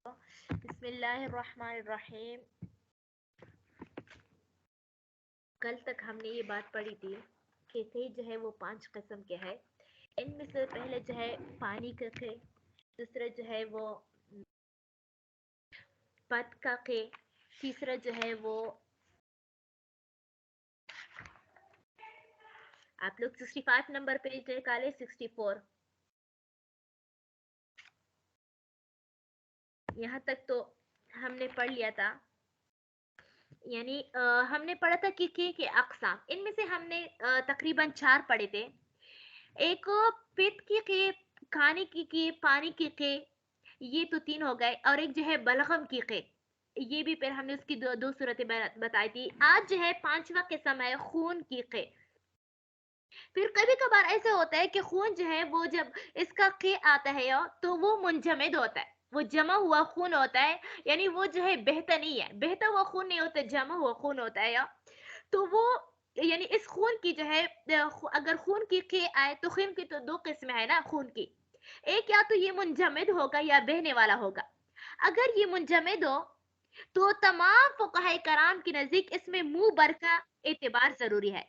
بسم اللہ الرحمن الرحیم. کل تک ہم نے یہ بات پڑھی تھی کہ قے جو ہے وہ 5 قسم کے ہے. ان میں سے پہلے جو ہے پانی کا قے، دوسرا جو ہے وہ پت کا قے، تیسرا جو ہے وہ آپ لوگ 65 نمبر پیج نکالے. 64 یہاں تک تو ہم نے پڑھ لیا تھا. یعنی ہم نے پڑھا تھا کہ قے کے اقسام، ان میں سے ہم نے تقریباً 4 پڑھے تھے. ایک پت کی قے، کھانے کی قے، پانی کی قے، یہ تو 3 ہو گئے. اور ایک جو ہے بلغم کی قے، یہ بھی پھر ہم نے اس کی دو صورتیں بتائی تھی. آج جو ہے 5واں قسم ہے خون کی قے. پھر کبھی کبھار ایسے ہوتا ہے کہ خون جو ہے وہ جب اس کا قے آتا ہے تو وہ منجمد ہوتا ہے، وہ جمع ہوا خون ہوتا ہے. یعنی وہ جو ہے بہتا نہیں ہے، بہتا ہوا خون نہیں ہوتا، جمع ہوا خون ہوتا ہے. تو وہ یعنی اس خون کی جو ہے اگر خون کی قے آئے تو خون کی تو 2 قسم ہے نا خون کی. ایک یا تو یہ منجمد ہوگا یا بہنے والا ہوگا. اگر یہ منجمد ہو تو تمام فقہائے کرام کی نزدیک اس میں منہ بر کا اعتبار ضروری ہے،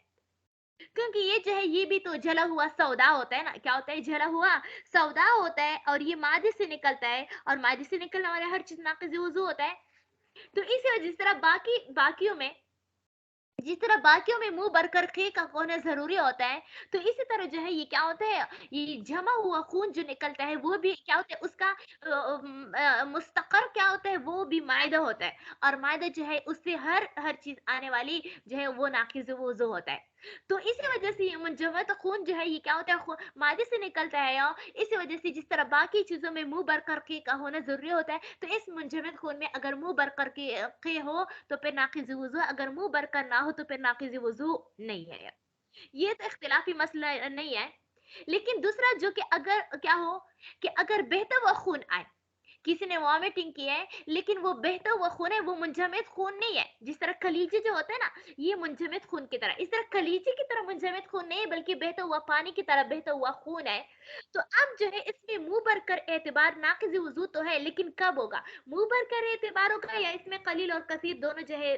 کیونکہ یہ جو ہے یہ بھی تو جلا ہوا سودا ہوتا ہے نا. کیا ہوتا ہے؟ جلا ہوا سودا ہوتا ہے، اور یہ مادے سے نکلتا ہے، اور مادے سے نکلنے والا ہر چیز ناقض وضو ہوتا ہے. تو اسی وجہ جس طرح باقیوں میں منہ بر کر قے کا ہونا ضروری ہوتا ہے، تو اسی طرح جو ہے یہ کیا ہوتا ہے، یہ جمع ہوا خون جو نکلتا ہے وہ بھی کیا ہوتا ہے، اس کا مستقر کیا ہوتا ہے، وہ بھی معدہ ہوتا ہے. اور معدہ جو ہے اس سے ہر چیز آنے والی جو ہے وہ ناقض وضو ہوتا ہے. تو اسی وجہ سے یہ منجمد خون جو ہے یہ کیا ہوتا ہے، معدے سے نکلتا ہے. اسی وجہ سے جس طرح باقی چیزوں میں منہ بر کر قے کا ہونا ضروری ہوتا ہے، تو اس منجمد خون میں اگر منہ بر کر کے قے ہو تو پھر ناقض وضو، اگر منہ بر کر نہ ہو تو پھر ناقض وضو نہیں ہے. یہ تو اختلافی مسئلہ نہیں ہے. لیکن دوسرا جو کہ اگر کیا ہو کہ اگر بہتا ہوا خون آئے، کسی نے وامٹنگ کی ہے لیکن وہ بہتا ہوا خون ہے، وہ منجمد خون نہیں ہے. جس طرح کلیجے جو ہوتا ہے نا، یہ منجمد خون کی طرح، اس طرح کلیجے کی طرح منجمد خون نہیں ہے، بلکہ بہتا ہوا پانی کی طرح بہتا ہوا خون ہے. تو اب جو ہے اس میں منہ بر کر اعتبار ناقض وضو تو ہے، لیکن کب ہوگا؟ منہ بر کر اعتبار ہوگا یا اس میں قلیل اور کثیر دونوں جو ہے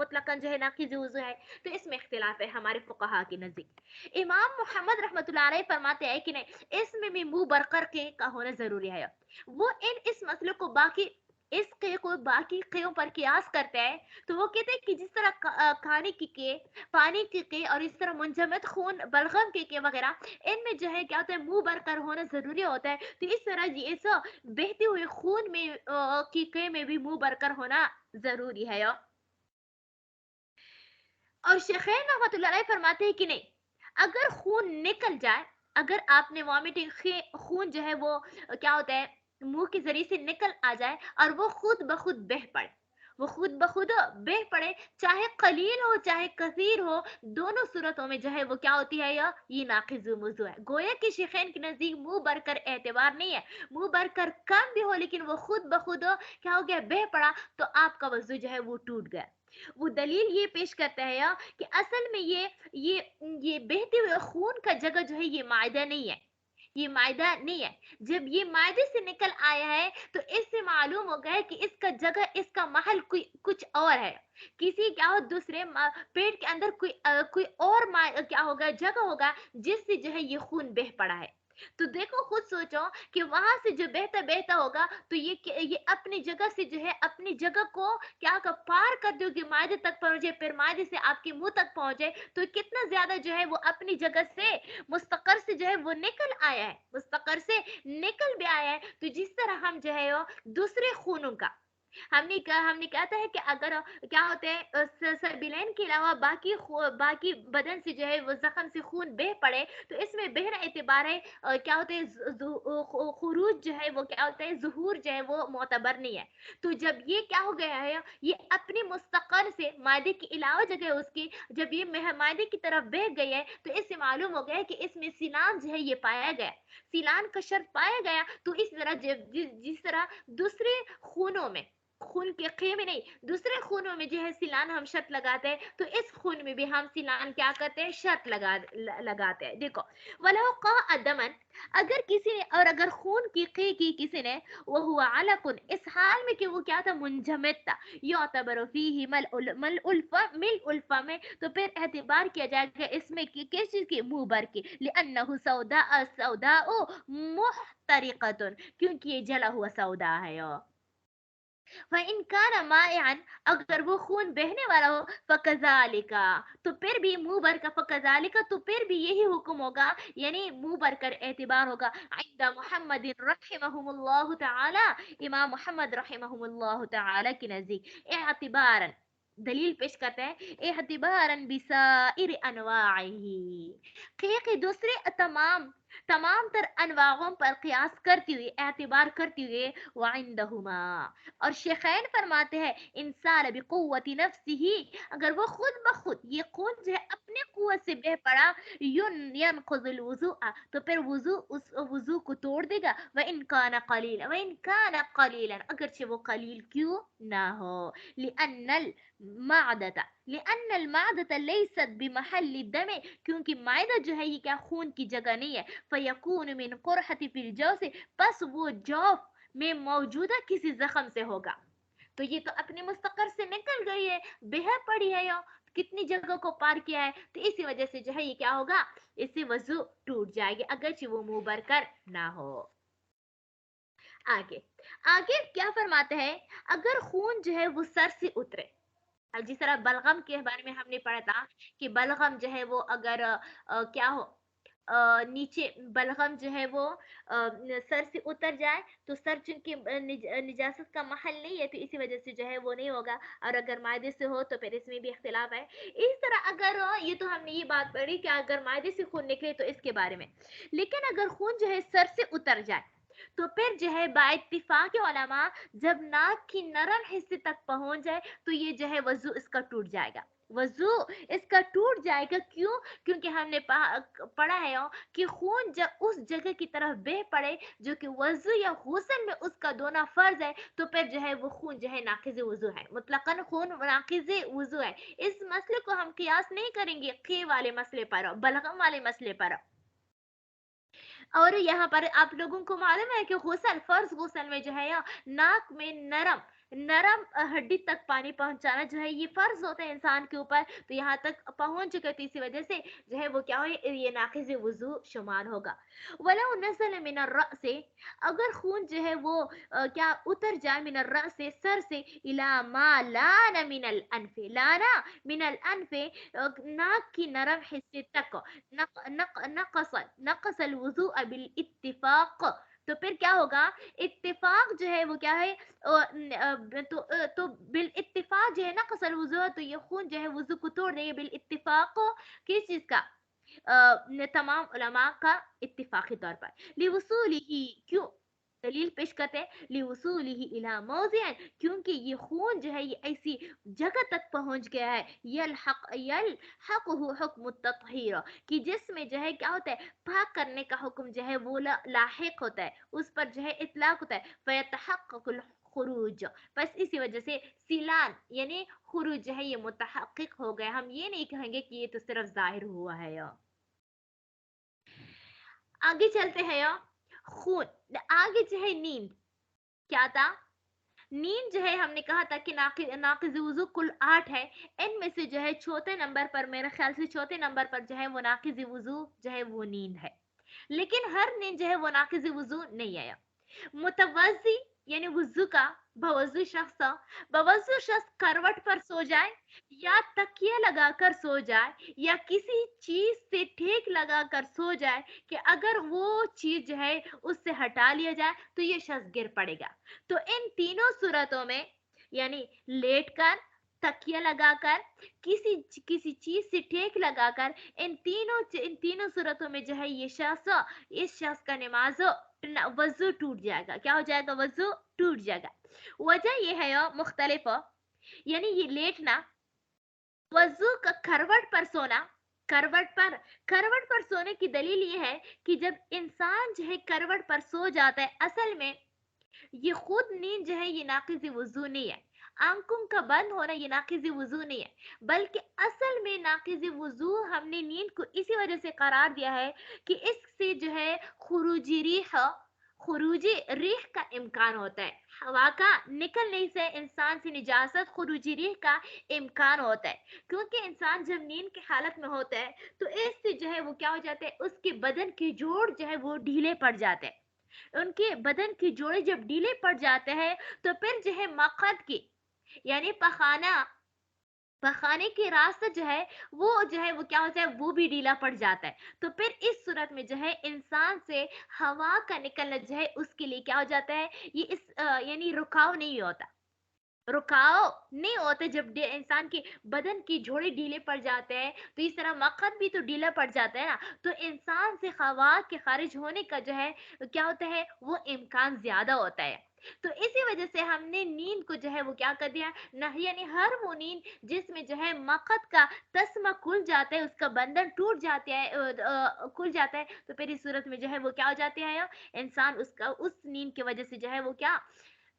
مطلقاً جو ہے ناقض وضو ہے؟ تو اس میں اختلاف ہے ہمارے فقہا کے نزدیک. امام محمد رحمۃ اللہ علیہ فرماتے ہیں کہ نہیں، اس میں بھی منہ بر کر قے کا ہونا ضروری ہے. وہ اس مسئلے کو اس قے کو باقی قیوں پر قیاس کرتے ہیں. تو وہ کہتے ہیں کہ جس طرح کھانے کی قے، پانی کی قے، اور اس طرح منجمد خون، بلغم کی قے وغیرہ، ان میں جو ہے کیا ہوتا ہے، منہ بر کر ہونا ضروری ہوتا ہے. تو اس طرح اس بہتے ہوئے خون میں کی قے میں بھی منہ بر کر ہونا ضروری ہے. اور شیخین رحمۃ اللہ علیہ فرماتے ہیں کہ نہیں، اگر خون نکل جائے، اگر آپ نے وامٹنگ خون جو ہے وہ کیا ہوتا ہے منہ کے ذریعے سے نکل آ جائے اور وہ خود بخود بہ پڑے، وہ خود بخود بہ پڑے، چاہے قلیل ہو چاہے کثیر ہو، دونوں صورتوں میں جو ہے وہ کیا ہوتی ہے، یہ ناقض وضو ہے. گویا کہ شیخین کے نزدیک منہ بر کر اعتبار نہیں ہے. منہ بر کر کم بھی ہو لیکن وہ خود بخود کیا ہو گیا، بہ پڑا، تو آپ کا وضو جو ہے وہ ٹوٹ گیا. وہ دلیل یہ پیش کرتا ہے کہ اصل میں یہ بہتے ہوئے خون کا جگہ جو ہے یہ معدہ نہیں ہے، یہ معدہ نہیں ہے. جب یہ معدے سے نکل آیا ہے تو اس سے معلوم ہو گیا ہے کہ اس کا جگہ، اس کا محل کچھ اور ہے. کسی کیا ہو دوسرے پیٹ کے اندر کوئی اور کیا ہوگا، جگہ ہوگا جس سے جو ہے یہ خون بہ پڑا ہے. تو دیکھو، خود سوچو کہ وہاں سے جو بہتا ہوگا تو یہ اپنی جگہ سے جو ہے اپنی جگہ کو کیا پار کر دو کہ معدے تک پہنچے، پھر معدے سے آپ کے منہ تک پہنچے، تو کتنا زیادہ جو ہے وہ اپنی جگہ سے مستقر سے جو ہے وہ نکل آیا ہے، مستقر سے نکل بھی آیا ہے. تو جس طرح ہم جو ہے دوسرے خونوں کا ہم نے کہتا ہے کہ اگر کیا ہوتے ہیں سبیلین کے علاوہ باقی بدن سے جو ہے وہ زخم سے خون بہ پڑے، تو اس میں بہنا اعتبار ہے کیا ہوتے ہیں خروج جو ہے وہ کیا ہوتا ہے، ظہور جو ہے وہ معتبر نہیں ہے. تو جب یہ کیا ہو گیا ہے، یہ اپنی مستقر سے معدے کے علاوہ جگہ اس کی، جب یہ معدے کی طرف بہ گئی ہے تو اس سے معلوم ہو گیا کہ اس میں سیلان جو ہے یہ پایا گیا، سیلان کا شرط پایا گیا. تو اس طرح جس طرح دوسرے خونوں میں خون کے قے میں نہیں، دوسرے خونوں میں جو ہے سیلان ہم شرط لگاتے ہیں، تو اس خون میں بھی ہم سیلان کیا کرتے ہیں، شرط لگاتے ہیں. دیکھو، وَلَوْ قَاءَ دَمًا، اگر کسی نے، اور اگر خون کی قے کی کسی نے، وَهُوَ عَلَقٌ، اس حال میں کہ وہ کیا تھا، منجمد تھا، يُعْتَبَرُ فِيهِ مِلْءُ الْفَمِ میں، تو پھر اعتبار کیا جائے گا اس میں کس چیز کی، منہ بھر کی، لِأَنَّهُ سَوْدَاءُ مُحْتَرِقَةٌ، کیونکہ یہ جلا ہوا سودا ہے. فَإِنْ كَانَ مَائِعًا، اگر وہ خون بہنے والا ہو، فَكَذَلِكَ، تو پھر بھی منہ بھر کا، فَكَذَلِكَ، تو پھر بھی یہی حکم ہوگا، یعنی منہ بھر کر اعتبار ہوگا، عند محمد رحمہم اللہ تعالی، امام محمد رحمہم اللہ تعالی کے نزدیک، اعتباراً، دلیل پیش کرتے ہیں، اعتباراً بسائر انواعہ، کہ دوسرے تمام تر انواعوں پر قیاس کرتی ہوئی، اعتبار کرتی ہوئے، وعندہما، اور شیخین فرماتے ہیں، انسان بقوت نفسی، اگر وہ خود بخود یہ خون جو ہے اپنے قوت سے بہ پڑا، ینقض الوضوء، تو پھر اس وضو کو توڑ دے گا، وَإِن كَانَ قَلِيلًا، اگرچہ وہ قلیل کیوں نہ ہو، لأن المعدة ليست بمحل الدم، کیونکہ معدہ جو ہے یہ کیا، خون کی جگہ نہیں ہے، فَيَكُونُ مِنْ قُرْحَةِ فِي الْجَوْفِ، پس وہ جوف میں موجودہ کسی زخم سے ہوگا. تو یہ تو اپنے مستقر سے نکل گئی ہے، بہہ پڑی ہے، یا کتنی جگہ کو پار کیا ہے، تو اسی وجہ سے جو ہے یہ کیا ہوگا، اس سے وضو ٹوٹ جائے گی، اگرچہ وہ منہ بھر کر نہ ہو. آگے آگے کیا فرماتے ہیں، اگر خون جو ہے وہ سر سے اترے، جس طرح بلغم کے بارے میں ہم نے پڑھا تھا کہ بلغم جو ہے وہ اگر کیا ہو، نیچے بلغم جو ہے وہ سر سے اتر جائے، تو سر چونکہ نجاست کا محل نہیں ہے، تو اسی وجہ سے جو ہے وہ نہیں ہوگا، اور اگر معدے سے ہو تو پھر اس میں بھی اختلاف ہے. اس طرح اگر یہ تو ہم نے یہ بات پڑھی کہ اگر معدے سے خون نکلے تو اس کے بارے میں، لیکن اگر خون جو ہے سر سے اتر جائے، تو پھر جو ہے با اتفاق علماء، جب ناک کی نرم حصے تک پہنچ جائے تو یہ جو ہے وضو اس کا ٹوٹ جائے گا، وضو اس کا ٹوٹ جائے گا. کیوں؟ کیونکہ ہم نے پڑھا ہے کہ خون جب اس جگہ کی طرف بہ پڑے جو کہ وضو یا غسل میں اس کا دھونا فرض ہے، تو پھر جو ہے وہ خون جو ہے ناقض وضو ہے، مطلقاً خون ناقض وضو ہے. اس مسئلے کو ہم قیاس نہیں کریں گے قے والے مسئلے پر، بلغم والے مسئلے پر. اور یہاں پر آپ لوگوں کو معلوم ہے کہ غسل، فرض غسل میں جو ہے ناک میں نرم ہڈی تک پانی پہنچانا جو ہے یہ فرض ہوتا ہے انسان کے اوپر، تو یہاں تک پہنچ چکے، تو اسی وجہ سے جو ہے وہ کیا ہو، یہ ناقض وضو شمار ہوگا. ولو نزل من الرأس، اگر خون جو ہے وہ کیا اتر جائے، من الرأس، سر سے، الى ما لان من الانف، لانا من الانف، ناک کی نرم حصے تک، نقص الوضوء بالاتفاق، تو پھر کیا ہوگا، اتفاق جو ہے وہ کیا ہے، تو بالاتفاق جو ہے نقص الوضوء، تو یہ خون جو ہے وضو کو توڑ دے گا، بالاتفاق کس چیز کا، تمام علماء کا اتفاقی طور پر، لوصوله، کیوں دلیل پیش کرتے ہیں، لوصوله الى موضع، کیونکہ یہ خون جو ہے یہ ایسی جگہ تک پہنچ گیا ہے، یلحقه حکم التطہیر، کہ جس میں جو ہے کیا ہوتا ہے، پاک کرنے کا حکم جو ہے وہ لاحق ہوتا ہے، اس پر جو ہے اطلاق ہوتا ہے، فیتحقق الخروج، بس اسی وجہ سے سیلان یعنی خروج جو ہے یہ متحقق ہو گیا. ہم یہ نہیں کہیں گے کہ یہ تو صرف ظاہر ہوا ہے. آگے چلتے ہیں، خون آگے جو ہے نیند، کیا تھا، نیند جو ہے ہم نے کہا تھا کہ ناقض وضو کل 8 ہے، ان میں سے جو ہے چوتھے نمبر پر، میرے خیال سے چوتھے نمبر پر جو ہے وہ ناقض وضو جو ہے وہ نیند ہے، لیکن ہر نیند جو ہے وہ ناقض وضو نہیں ہے. متوضی یعنی وضو کا بوضو شخص کروٹ پر سو جائے، یا تکیہ لگا کر سو جائے، یا کسی چیز سے ٹھیک لگا کر سو جائے کہ اگر وہ چیز جو ہے اس سے ہٹا لیا جائے تو یہ شخص گر پڑے گا. تو ان تینوں صورتوں میں، یعنی لیٹ کر، تکیہ لگا کر، کسی چیز سے ٹھیک لگا کر، ان تینوں صورتوں میں جو ہے اس شخص کا نماز وضو ٹوٹ جائے گا. کیا ہو جائے گا؟ وضو ٹوٹ جائے گا. وجہ یہ ہے مختلف، یعنی یہ لیٹنا، وضو کا کروٹ پر سونے کی دلیل یہ ہے کہ جب انسان جو ہے کروٹ پر سو جاتا ہے، اصل میں ये खुद नींद जो है ये नाक़िज़ वज़ू नहीं है, आँखों का बंद होना ये नाक़िज़ वज़ू नहीं है, बल्कि असल में नाक़िज़ वज़ू हमने नींद को इसी वजह से करार दिया है कि इससे जो है खुरूजी रिह का इम्कान होता है, हवा का निकलने से इंसान से निजासत खुरूजी रिह का इम्कान होता है। क्योंकि इंसान जब नींद की हालत में होता है तो इससे जो है वो क्या हो जाता है, उसके बदन के जोड़ जो है वो ढीले पड़ जाते हैं। उनके बदन के जोड़े जब ढीले पड़ जाते हैं तो फिर जो है मक़द की यानी पखाने की रास्ता जो है वो क्या होता है, वो भी ढीला पड़ जाता है। तो फिर इस सूरत में जो है इंसान से हवा का निकलना जो है उसके लिए क्या हो जाता है, ये यानी रुकाव नहीं होता, रुकाव नहीं होते जब इंसान के बदन की जोड़े ढीले पड़ जाते हैं, तो इस तरह मकद भी तो ढीला पड़ जाता है ना, तो इंसान से हवा के खारिज होने का जो है क्या होता है, वो इम्कान ज्यादा होता है। तो इसी वजह से हमने नींद को जो है वो क्या कर दिया ना, यानी हर वो नींद जिसमें जो है मकद का तस्मा खुल जाता है, उसका बंधन टूट जाता है, खुल जाता है, तो फिर इस सूरत में जो है वो क्या हो जाते हैं, इंसान उसका उस नींद की वजह से जो है वो क्या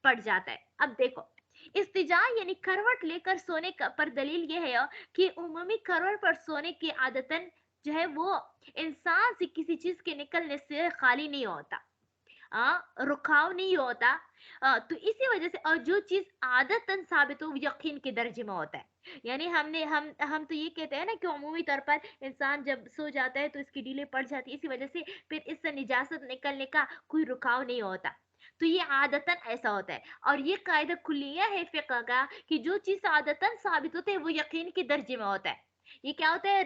पड़ जाता है। अब देखो, इस्तिजा यानी करवट लेकर सोने का पर दलील ये है कि उमूमी करवट पर सोने की आदतन जो है वो इंसान से किसी चीज के निकलने से खाली नहीं होता, रुकाव नहीं होता। तो इसी वजह से और जो चीज आदतन साबित हो वो यकीन के दर्जे में होता है। यानी हम तो ये कहते हैं ना कि अमूमी तौर पर इंसान जब सो जाता है तो इसकी ढीले पड़ जाती है, इसी वजह से फिर इससे निजासत निकलने का कोई रुकाव नहीं होता। तो ये आदतन ऐसा होता है, और ये कायदा कुलिया है फिक़्ह का कि जो चीज आदतन साबित होते है वो यकीन के दर्जे में होता है। ये क्या होता है,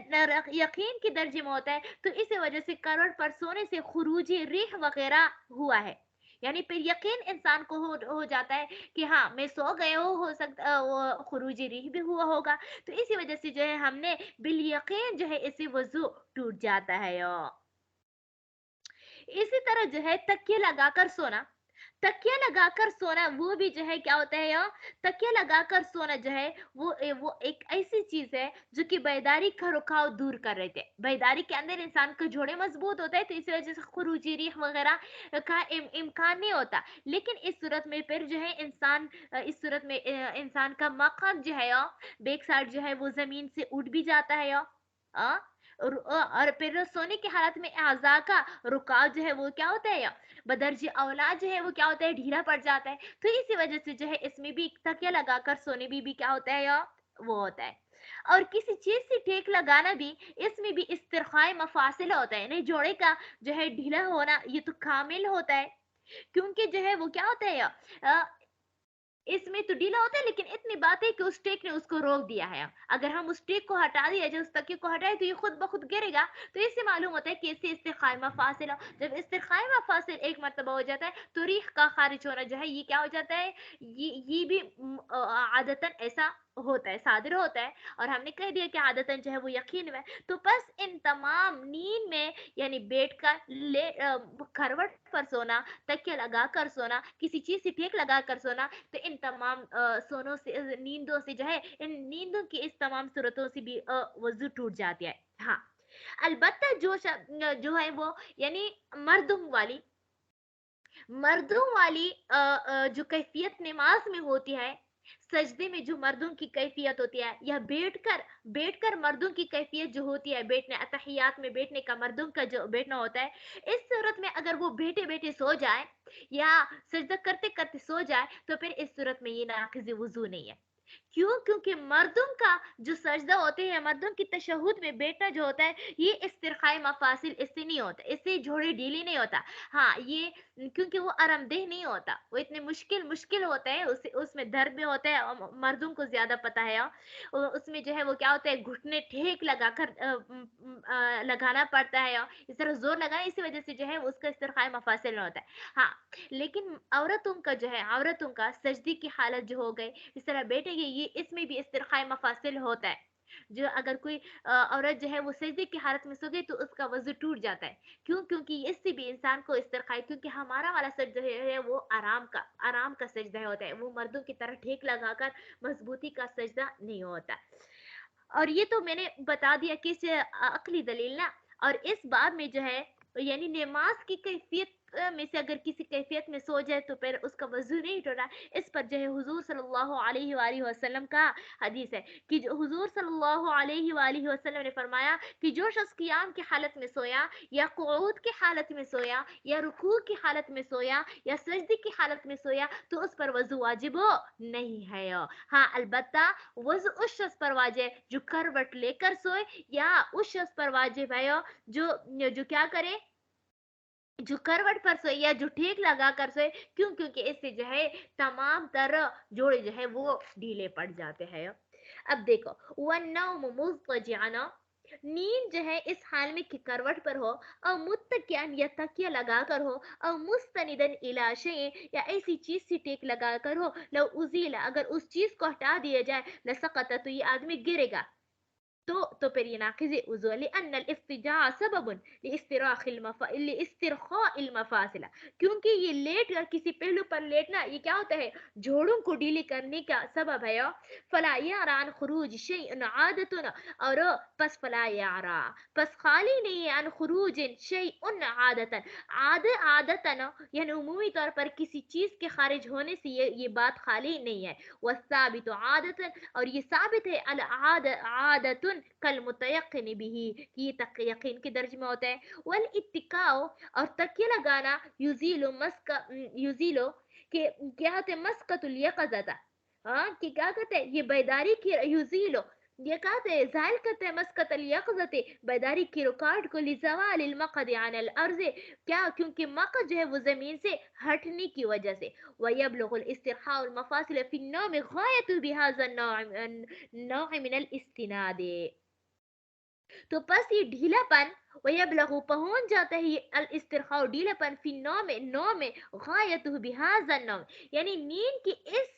यकीन के दर्जे में होता है। तो इसी वजह से करवट पर सोने से खुरूजी रिह वगैरह हुआ है, यानी फिर यकीन इंसान को हो जाता है कि हाँ मैं सो गए हो सकता वो खुरूजी रिह भी हुआ होगा। तो इसी वजह से जो है हमने बिल यकीन जो है इसे वजू टूट जाता है। इसी तरह जो है तकिया लगाकर सोना, तकिया लगाकर सोना वो भी जो है क्या होता है यार, तकिया लगाकर सोना जो है वो एक ऐसी चीज है जो कि बेदारी का रुकाव दूर कर रहे थे। बेदारी के अंदर इंसान के जोड़े मजबूत होता है, तो इसी वजह से खुरूजी रिह वगैरह का इम्कान नहीं होता। लेकिन इस सूरत में फिर जो है इस सूरत में इंसान का मकाम जो है यार, बैक साइड जो है वो जमीन से उठ भी जाता है यार। आ? और फिर सोने की हालत में आज़ा का रुकाव जो है वो क्या होता है या बदरजी औलाद जो है वो क्या होता है, ढीला पड़ जाता है। तो इसी वजह से जो है इसमें भी तकिया लगाकर सोने भी क्या होता है या वो होता है। और किसी चीज से टेक लगाना भी, इसमें भी इस्तिरखाए मफासिल होता है, नहीं जोड़े का जो है ढीला होना ये तो कामिल होता है। क्योंकि जो है वो क्या होता है या इसमें तो ढीला होता है, लेकिन इतनी बात है कि उस टेक ने उसको रोक दिया है। अगर हम उस टेक को हटा दिया जाए, उस तकिए को हटाए, तो ये खुद ब खुद गिरेगा। तो इससे मालूम होता है कि इससे इस्तिखामा फासिल, जब इस्तिखामा फासिल एक मर्तबा हो जाता है तो रीख का खारिज होना जो है ये क्या हो जाता है, ये भी आदतन ऐसा होता है, सादिर होता है। और हमने कह दिया कि आदतन जो है वो यकीन में। तो बस इन तमाम नींद में यानी बैठ कर करवट पर सोना, तकिया लगा कर सोना, किसी चीज से टेक लगा कर सोना, तो इन तमाम सोनों से नींदों से जो है, इन नींदों की इस तमाम सूरतों से भी वजू टूट जाती है। हाँ, अलबत्ता जो है वो यानी मर्दों वाली जो कैफियत नमाज में होती है, सजदे में जो मर्दों की कैफियत होती है, या बैठकर बैठकर मर्दों की कैफियत जो होती है, बैठने अतहियात में बैठने का मर्दों का जो बैठना होता है, इस सूरत में अगर वो बैठे बैठे सो जाए या सजदा करते करते सो जाए, तो फिर इस सूरत में ये नाक़िज़ वुज़ू नहीं है। क्यों? क्योंकि मर्दों का जो सजदा होते हैं, मर्दों की तशहुद में बैठना जो होता है, ये इस्तिरखाए मफासिल इससे नहीं होता, इससे जोड़े ढीले नहीं होता। हाँ, ये क्योंकि वो आरामदेह नहीं होता, वो इतने मुश्किल मुश्किल होता है, उसमें दर्द भी होता है, मर्दों को ज्यादा पता है। उसमें जो है वो क्या होता है, घुटने ठेक लगाकर लगाना पड़ता है, और इस तरह जोर लगाए, इसी वजह से जो है उसका इस्तिरखाए मफासिल नहीं होता है। हाँ, लेकिन औरतों का जो है, औरतों का सजदी की हालत जो हो गई, इस तरह बैठेगी, ये इसमें भी इस्तिरखाए मफासिल होता है। जो अगर कोई औरत जो है वो सजदे की हालत में सो गई तो उसका वजू टूट जाता है। क्यों? क्योंकि इससे भी इंसान को इस्तिरखाई, क्योंकि हमारा वाला सजदा है वो आराम का सजदा होता है, वो मर्दों की तरह ठेक लगाकर मजबूती का सजदा नहीं होता। और ये तो मैंने बता दिया कि अकली दलील ना। और इस बाब में जो है यानी नमाज की कैफियत में से अगर किसी कैफियत में सो जाए तो फिर उसका वजू नहीं टूटा। इस पर जो है हुजूर सल्लल्लाहु अलैहि वालैहि वसल्लम का हदीस है कि जो हुजूर सल्लल्लाहु अलैहि वालैहि वसल्लम ने फरमाया कि जो शख्स क़ियाम की हालत में सोया या क़ुऊद की हालत में सोया या रुकू की हालत में सोया या सजदे की हालत में सोया तो उस पर वजू वाजिब नहीं है। हाँ, अलबत्ता वजू उस शख्स पर वाजिब है जो करवट लेकर सोए, या उस शख्स पर वाजिब है जो क्या करे, जो करवट पर सोए या जो टेक लगा कर सोए। क्यों? क्योंकि इससे जो है तमाम तरह जोड़े जो है वो ढीले पड़ जाते हैं। अब देखो, वन्नौम मुज़्तजिअन, नींद जो है इस हाल में कि करवट पर हो, और मुत्तकियन या तकिया लगा कर हो, और मुस्तनिदन इला शैइन या ऐसी चीज से टेक लगा कर हो, लो उजीला, अगर उस चीज को हटा दिया जाए, लसकता, तो ये आदमी गिरेगा। तो फिर ये नाक़िज़ वज़ू है, लिअन्न अल-इज़्तिजाअ सबबुन लिइस्तिरख़ाइल मफ़ासिल, क्योंकि ये लेट कर किसी पहलू पर लेटना ये क्या होता है, जोड़ों को ढीली करने का सबब है। फला यरा अन खुरूज शैइन आदतुन, और पस फला यरा, पस खाली नहीं है, अन खुरूज शैइन आदतन, आदतन यानी उमूमी तौर पर किसी चीज के खारिज होने से ये बात खाली नहीं है। वसाबित आदतन, और ये साबित है, अल आदतुन कल मुतयक्किन बिही, कि ये तक यकीन के दर्ज में होता है। वल इत्तिकाओ, और तकिया लगाना, युजीलो के क्या होते हैं, मस्कतुल यक़ज़ता, हाँ कि क्या कहते हैं, ये बेदारी की, युजीलो ये कहते हैं जाहिल करते हैं, मस्कतल यक़ज़ते, बेदारी की रुकावट को, लिज़वालिल मक़द अनिल अर्ज़, क्या, क्योंकि मक़द जो है वो जमीन से हटने की वजह से। वयबलुगुल इस्तिरख़ाउल मफ़ासिल फ़ी अन्नौम गायतु बिहाज़ा नौअ मिनल इस्तिनाद, तो बस ये ढीलापन, वयबलगु पहुंच जाता है ये अल इस्तिरखाउ ढीलापन, फी नौ में गायतु बिहाज़ा नौम, यानी नींद की इस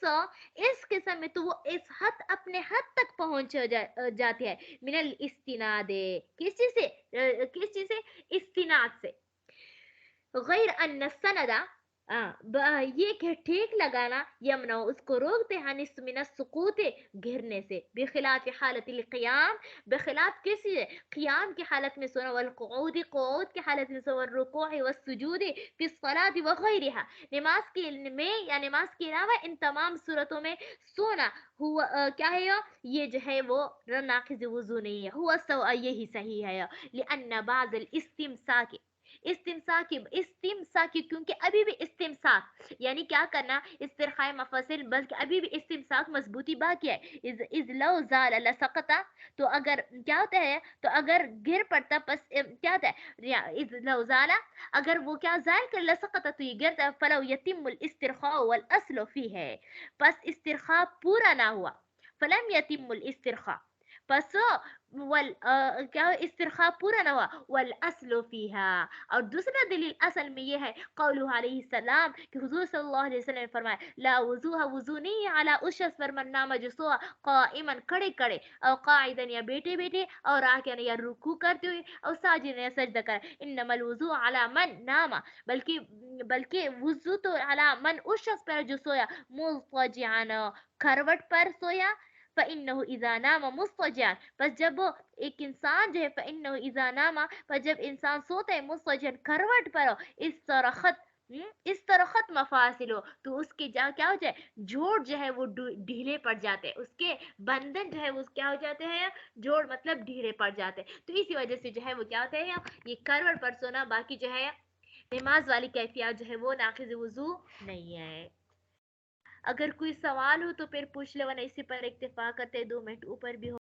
किस्म में, तो वो इस हद, अपने हद तक पहुंच जाती है, मिनल इस्तिनादे, किस चीज से, इस्तिनाद से। गैर अन्न सनदा, ये कि ठीक लगाना, यमना उसको रोकते हैं, निस्मिन सुकूते, गिरने से, बेखिलाफ हालतिल क़ियाम, बेखिलाफ किसी क़ियाम की हालत में सोना, वल क़ुऊद की हालत में सोना, वल रुकूअ व सुजूद फी सलात व गैरिहा, नमाज के में या नमाज के अलावा इन तमाम सूरतों में सोना हुआ क्या है ये जो है वो नाक़िज़ वज़ू नहीं है, हुआ सवा, यही सही है। लिअन्न बाज़ल इस्तिमसाकी, क्योंकि अभी भी इस्तिमसाक यानी क्या करना, इस्तिरखाए मफसिल, बल्कि अभी भी इस्तिमसाक मजबूती बाकी है। इज लव ज़ाल लसकता, तो अगर क्या होता है, तो अगर गिर पड़ता, बस क्या होता है, इज लव ज़ाला, अगर वो क्या ज़ाल कर, लसकता, तो ये गिरता, फलौ यतिमुल इस्तिरखा वल अस्लु फी है, बस इस्तिरखा पूरा ना हुआ, फलम यतिमुल इस्तिरखा, बस वल क्या इस्तिरखा पूरा ना हुआ, वल अस्लु फीहा, और दूसरा दलील असल में ये है, कौलु अलैहि सलाम, कि हुजूर सल्लल्लाहु अलैहि वसल्लम ने फरमाया, ला वुजूहा, वुजू नहीं है, अला उस शख्स पर मन नामा जो सोआ, काइमन खड़े खड़े, और काइदन या बैठे बैठे, और राकिन या रुकू करते हुए, और साजिदन या सजदा कर, इन्नमल वुजू अला मन नामा, बल्कि बल्कि वुजू तो अला मन उस शख्स पर जो सोया, मुज़्तजिअन, करवट पर सोया, फ़इन्नहु इज़ा नामा मुज़्तजिअन, बस जब वो एक इंसान जो है, फ़इन्नहु इज़ा नामा, पर जब इंसान सोता है, मुज़्तजिअन करवट पर हो, इस तरखत मफासिलो, तो उसके क्या हो जाए, जोड़ जो है वो ढीले पड़ जाते हैं, उसके बंधन जो है वो क्या हो जाते हैं, जोड़ मतलब ढीले पड़ जाते हैं। तो इसी वजह से जो है वो क्या होता है, ये करवट पर सोना, बाकी जो है नमाज वाली कैफियत जो है वो नाक़िज़ वज़ू नहीं है। अगर कोई सवाल हो तो फिर पूछ ले, वरना इसी पर इक्तिफा करते, 2 मिनट ऊपर भी हो